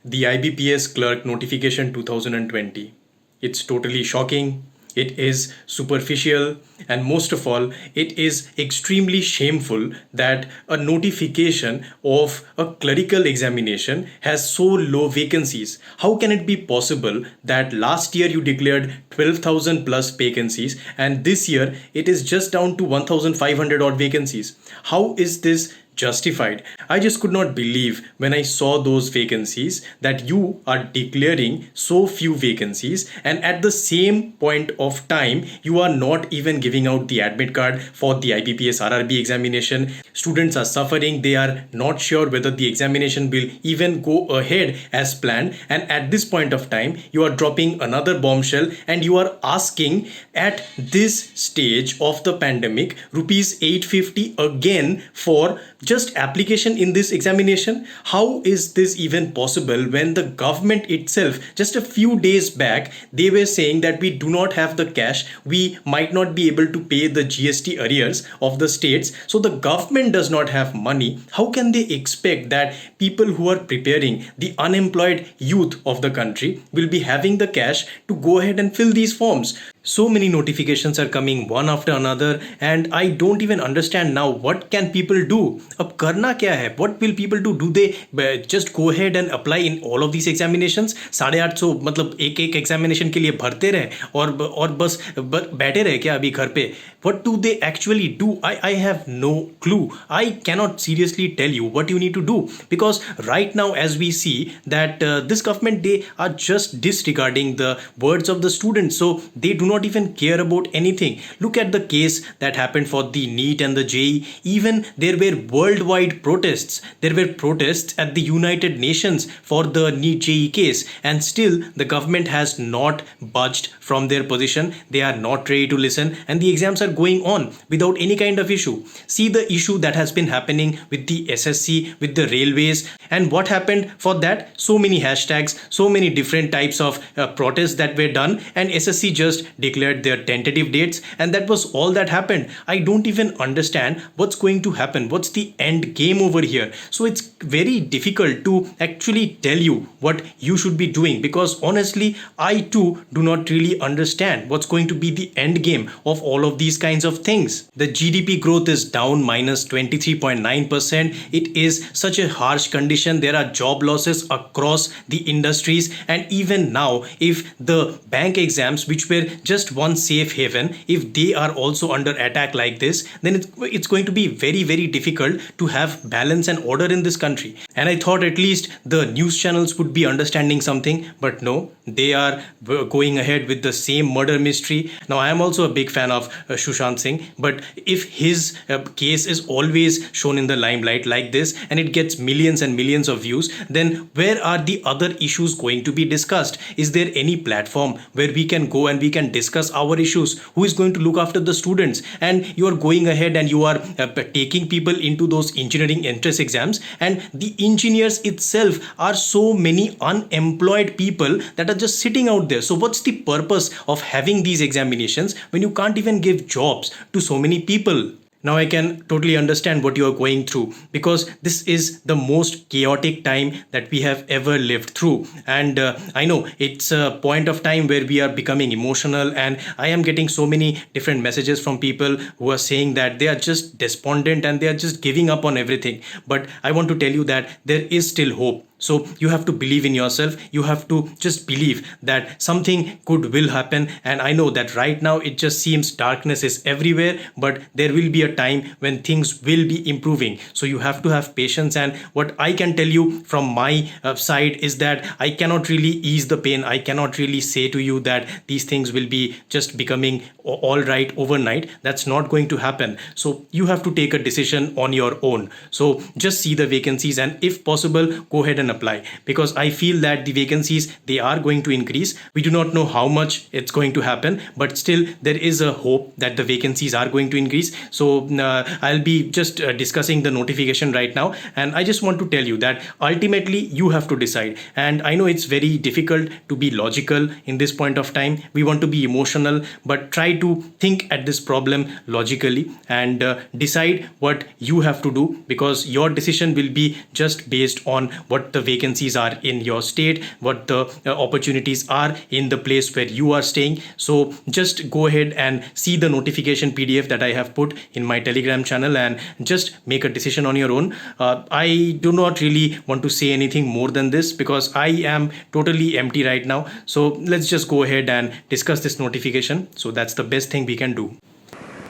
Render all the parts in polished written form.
The IBPS clerk notification 2020. It's totally shocking. It is superficial, and most of all, it is extremely shameful that a notification of a clerical examination has so low vacancies. How can it be possible that last year you declared 12,000 plus vacancies and this year it is just down to 1,500 odd vacancies? How is this justified? I just could not believe when I saw those vacancies that you are declaring so few vacancies, and at the same point of time you are not even giving out the admit card for the IBPS RRB examination. Students are suffering, they are not sure whether the examination will even go ahead as planned, and at this point of time you are dropping another bombshell and you are asking at this stage of the pandemic rupees 850 again for just application in this examination. How is this even possible when the government itself just a few days back they were saying that we do not have the cash, we might not be able to pay the GST arrears of the states, so the government does not have money. How can they expect that people who are preparing, the unemployed youth of the country, will be having the cash to go ahead and fill these forms? So many notifications are coming one after another, and I don't even understand now what can people do. अब करना क्या है? What will people do? Do they just go ahead and apply in all of these examinations? 850 मतलब एक एक examination के लिए भरते रहे और बस बैठे रहे क्या अभी घर पे? What do they actually do? I have no clue. I cannot seriously tell you what you need to do, because right now as we see that this government, they are just disregarding the words of the students, so they do not even care about anything. Look at the case that happened for the NEET and the JEE. Even there were worldwide protests. There were protests at the United Nations for the NEET JEE case, and still the government has not budged from their position. They are not ready to listen, and the exams are going on without any kind of issue. See the issue that has been happening with the SSC, with the railways, and what happened for that? So many hashtags, so many different types of protests that were done, and SSC just declared their tentative dates, and that was all that happened. I don't even understand what's going to happen. What's the end game over here? So it's very difficult to actually tell you what you should be doing, because honestly, I too do not really understand what's going to be the end game of all of these kinds of things. The GDP growth is down minus 23.9%. It is such a harsh condition. There are job losses across the industries, and even now, if the bank exams, which were just one safe haven, if they are also under attack like this, then it's going to be very, very difficult to have balance and order in this country. And I thought at least the news channels would be understanding something, but no, they are going ahead with the same murder mystery. Now, I am also a big fan of Sushant Singh, but if his case is always shown in the limelight like this and it gets millions and millions of views, then where are the other issues going to be discussed? Is there any platform where we can go and we can discuss our issues? Who is going to look after the students? And you are going ahead and you are taking people into those engineering entrance exams, and the engineers itself are so many unemployed people that are just sitting out there. So what's the purpose of having these examinations when you can't even give jobs to so many people? Now I can totally understand what you are going through, because this is the most chaotic time that we have ever lived through. And I know it's a point of time where we are becoming emotional, and I am getting so many different messages from people who are saying that they are just despondent and they are just giving up on everything. But I want to tell you that there is still hope. So you have to believe in yourself. You have to just believe that something good will happen. And I know that right now it just seems darkness is everywhere, but there will be a time when things will be improving. So you have to have patience. And what I can tell you from my side is that I cannot really ease the pain. I cannot really say to you that these things will be just becoming all right overnight. That's not going to happen. So you have to take a decision on your own. So just see the vacancies, and if possible, go ahead and apply, because I feel that the vacancies, they are going to increase. We do not know how much it's going to happen, but still there is a hope that the vacancies are going to increase. So I'll be just discussing the notification right now, and I just want to tell you that ultimately you have to decide. And I know it's very difficult to be logical in this point of time. We want to be emotional, but try to think at this problem logically and decide what you have to do, because your decision will be just based on what the vacancies are in your state, what the opportunities are in the place where you are staying. So just go ahead and see the notification PDF that I have put in my Telegram channel and just make a decision on your own. I do not really want to say anything more than this because I am totally empty right now. So let's just go ahead and discuss this notification. So that's the best thing we can do.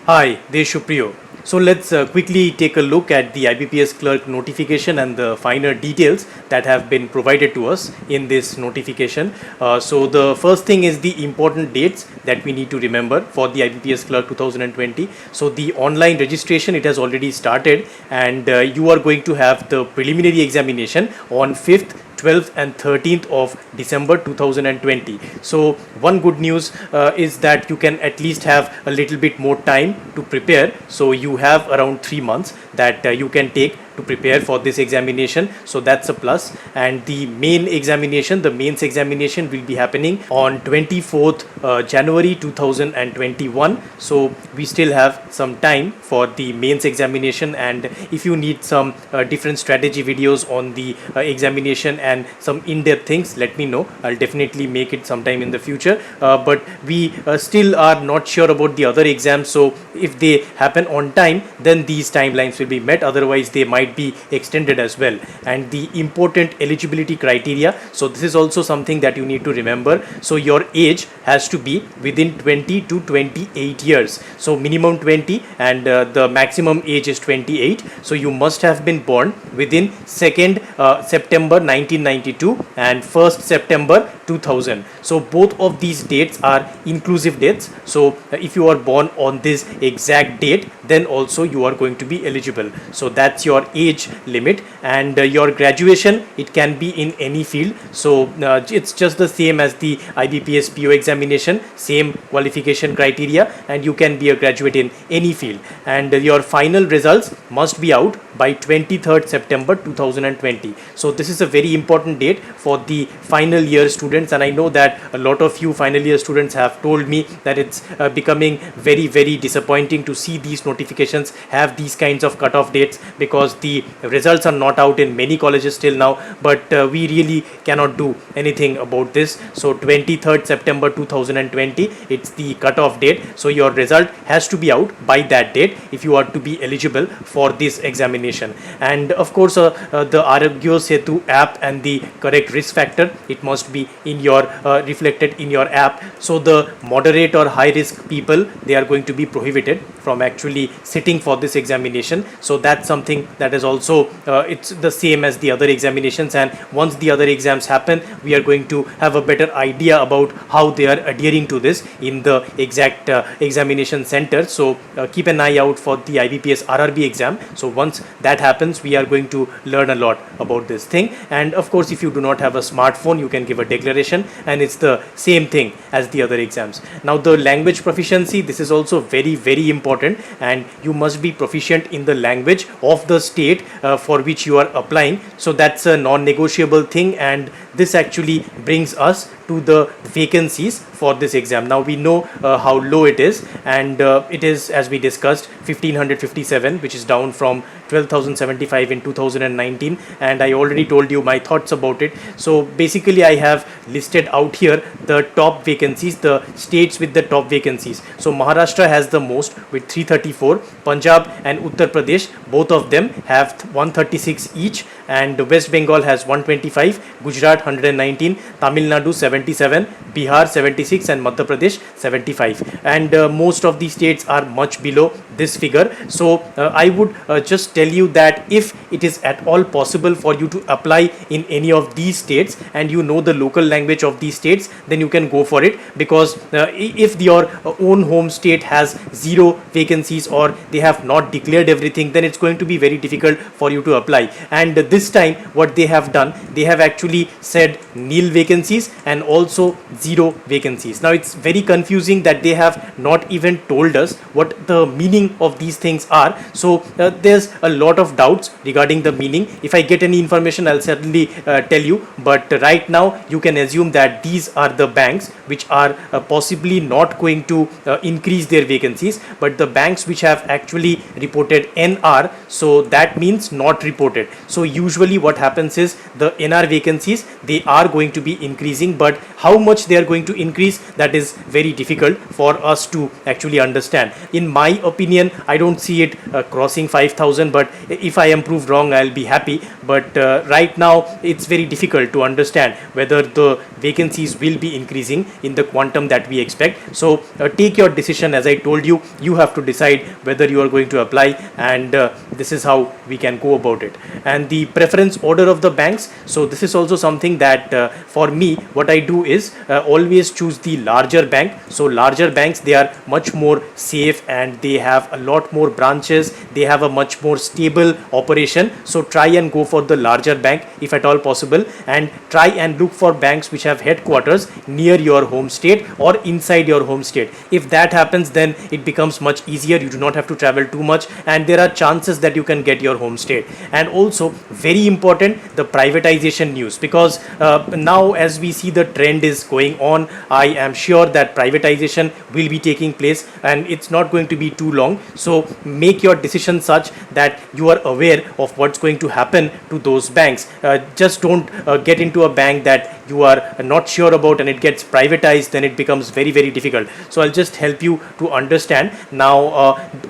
Hi, this is Shupriyo. So let's quickly take a look at the IBPS clerk notification and the finer details that have been provided to us in this notification. So the first thing is the important dates that we need to remember for the IBPS clerk 2020. So the online registration, it has already started, and you are going to have the preliminary examination on 5th, 12th and 13th of December 2020. So one good news is that you can at least have a little bit more time to prepare. So you have around 3 months that you can take to prepare for this examination. So that's a plus. And the main examination, the mains examination will be happening on 24th January 2021. So we still have some time for the mains examination, and if you need some different strategy videos on the examination and some in-depth things, let me know. I'll definitely make it sometime in the future. But we still are not sure about the other exams. So if they happen on time, then these timelines will be met. Otherwise, they might be extended as well. And the important eligibility criteria, so this is also something that you need to remember. So your age has to be within 20 to 28 years. So minimum 20 and the maximum age is 28. So you must have been born within 2nd September 1992 and 1st September 2000. So both of these dates are inclusive dates. So if you are born on this exact date, then also you are going to be eligible. So that's your age limit. And your graduation, it can be in any field. So it's just the same as the IBPS PO examination, same qualification criteria, and you can be a graduate in any field. And your final results must be out by 23rd September 2020. So this is a very important date for the final year students, and I know that a lot of you final year students have told me that it's becoming very, very disappointing to see these notifications have these kinds of cutoff dates, because the results are not out in many colleges till now. But we really cannot do anything about this. So 23rd September 2020, it's the cutoff date. So your result has to be out by that date if you are to be eligible for this examination. And of course the Arogya Setu app and the correct risk factor, it must be in your reflected in your app. So the moderate or high risk people, they are going to be prohibited from actually sitting for this examination. So that's something that is also it's the same as the other examinations, and once the other exams happen, we are going to have a better idea about how they are adhering to this in the exact examination center. So keep an eye out for the IBPS RRB exam. So once that happens, we are going to learn a lot about this thing. And of course, if you do not have a smartphone, you can give a declaration, and it's the same thing as the other exams. Now the language proficiency, this is also very, very important, and you must be proficient in the language of the state for which you are applying. So that's a non-negotiable thing, and this actually brings us to the vacancies for this exam. Now we know how low it is, and it is, as we discussed, 1557, which is down from 12,075 in 2019, and I already told you my thoughts about it. So basically I have listed out here the top vacancies, the states with the top vacancies. So Maharashtra has the most with 334, Punjab and Uttar Pradesh, both of them have 136 each, and West Bengal has 125, Gujarat 119, Tamil Nadu 77, Bihar 76 and Madhya Pradesh 75. And most of these states are much below this figure. So I would just tell you that if it is at all possible for you to apply in any of these states and you know the local language of these states, then you can go for it, because if your own home state has 0 vacancies or they have not declared everything, then it's going to be very difficult for you to apply. And this time what they have done, they have actually said nil vacancies and also 0 vacancies. Now it's very confusing that they have not even told us what the meaning meaning of these things are. So there's a lot of doubts regarding the meaning. If I get any information, I'll certainly tell you, but right now you can assume that these are the banks which are possibly not going to increase their vacancies, but the banks which have actually reported NR, so that means not reported. So usually what happens is the NR vacancies, they are going to be increasing, but how much they are going to increase, that is very difficult for us to actually understand. In my opinion, I don't see it crossing 5,000, but if I am proved wrong, I'll be happy. But right now it's very difficult to understand whether the vacancies will be increasing in the quantum that we expect. So take your decision. As I told you, you have to decide whether you are going to apply, and this is how we can go about it. And the preference order of the banks, so this is also something that for me, what I do is always choose the larger bank. So larger banks, they are much more safe and they have a lot more branches, they have a much more stable operation. So try and go for the larger bank if at all possible, and try and look for banks which have headquarters near your home state or inside your home state. If that happens, then it becomes much easier. You do not have to travel too much, and there are chances that you can get your home state. And also very important, the privatization news, because now as we see the trend is going on, I am sure that privatization will be taking place and it's not going to be too long. So make your decision such that you are aware of what's going to happen to those banks. Just don't get into a bank that you are not sure about and it gets privatized, then it becomes very, very difficult. So I'll just help you to understand now.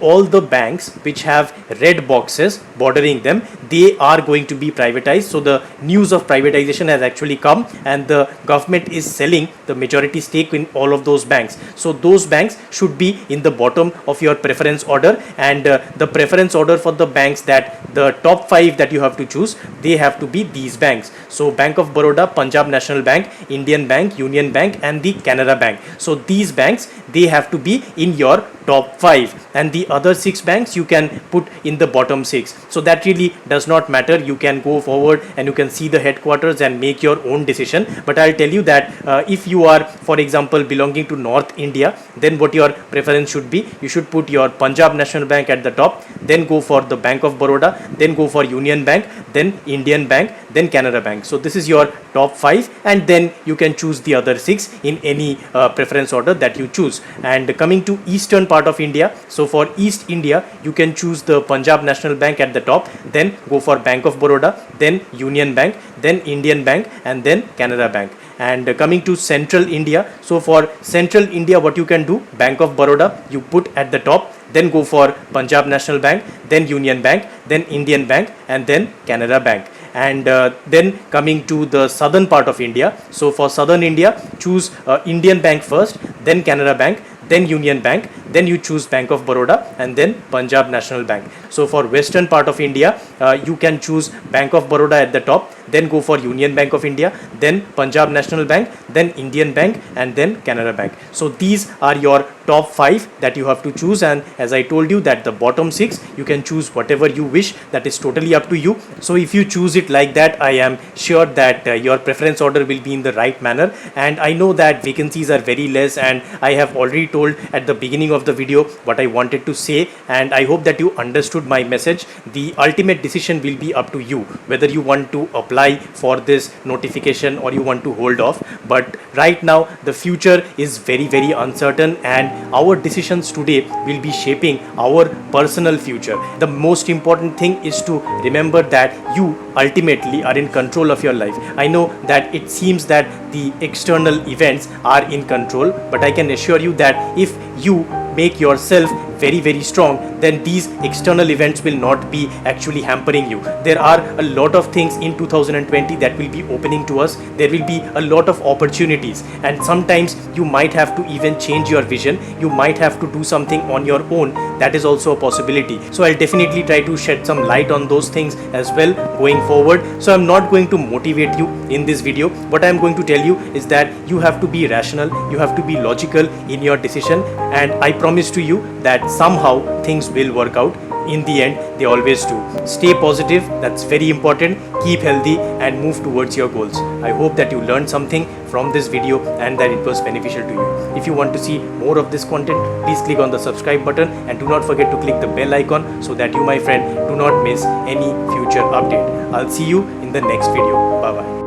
All the banks which have red boxes bordering them, they are going to be privatized. So the news of privatization has actually come, and the government is selling the majority stake in all of those banks. So those banks should be in the bottom of your preference order, and the preference order for the banks, that the top 5 that you have to choose, they have to be these banks. So Bank of Baroda, Punjab National Bank, Indian Bank, Union Bank, and the Canara Bank. So these banks, they have to be in your top 5, and the other 6 banks you can put in the bottom 6. So that really does not matter. You can go forward and you can see the headquarters and make your own decision. But I'll tell you that if you are, for example, belonging to North India, then what your preference should be, you should put your Punjab National Bank at the top, then go for the Bank of Baroda, then go for Union Bank, then Indian Bank, then Canara Bank. So this is your top 5, and then you can choose the other 6 in any preference order that you choose. And coming to eastern part of India, so for East India, you can choose the Punjab National Bank at the top, then go for Bank of Baroda, then Union Bank, then Indian Bank, and then Canara Bank. And coming to Central India, so for Central India, what you can do, Bank of Baroda you put at the top, then go for Punjab National Bank, then Union Bank, then Indian Bank, and then Canara Bank. And then coming to the southern part of India, so for southern India, choose Indian Bank first, then Canara Bank, then Union Bank, then you choose Bank of Baroda, and then Punjab National Bank. So for western part of India, you can choose Bank of Baroda at the top, then go for Union Bank of India, then Punjab National Bank, then Indian Bank, and then Canara Bank. So these are your top 5 that you have to choose, and as I told you that the bottom 6 you can choose whatever you wish, that is totally up to you. So if you choose it like that, I am sure that your preference order will be in the right manner. And I know that vacancies are very less, and I have already told at the beginning of the video what I wanted to say, and I hope that you understood my message. The ultimate decision will be up to you, whether you want to apply for this notification or you want to hold off. But right now the future is very, very uncertain, and our decisions today will be shaping our personal future. The most important thing is to remember that you ultimately are in control of your life. I know that it seems that the external events are in control, but I can assure you that if you make yourself very, very strong, then these external events will not be actually hampering you. There are a lot of things in 2020 that will be opening to us. There will be a lot of opportunities, and sometimes you might have to even change your vision. You might have to do something on your own. That is also a possibility. So I'll definitely try to shed some light on those things as well going forward. So I'm not going to motivate you in this video. What I'm going to tell you is that you have to be rational, you have to be logical in your decision, and I promise to you that somehow things will work out. in the end they always do. Stay positive, that's very important. Keep healthy and move towards your goals. I hope that you learned something from this video and that it was beneficial to you. If you want to see more of this content, please click on the subscribe button and do not forget to click the bell icon so that you, my friend, do not miss any future update. I'll see you in the next video. Bye bye.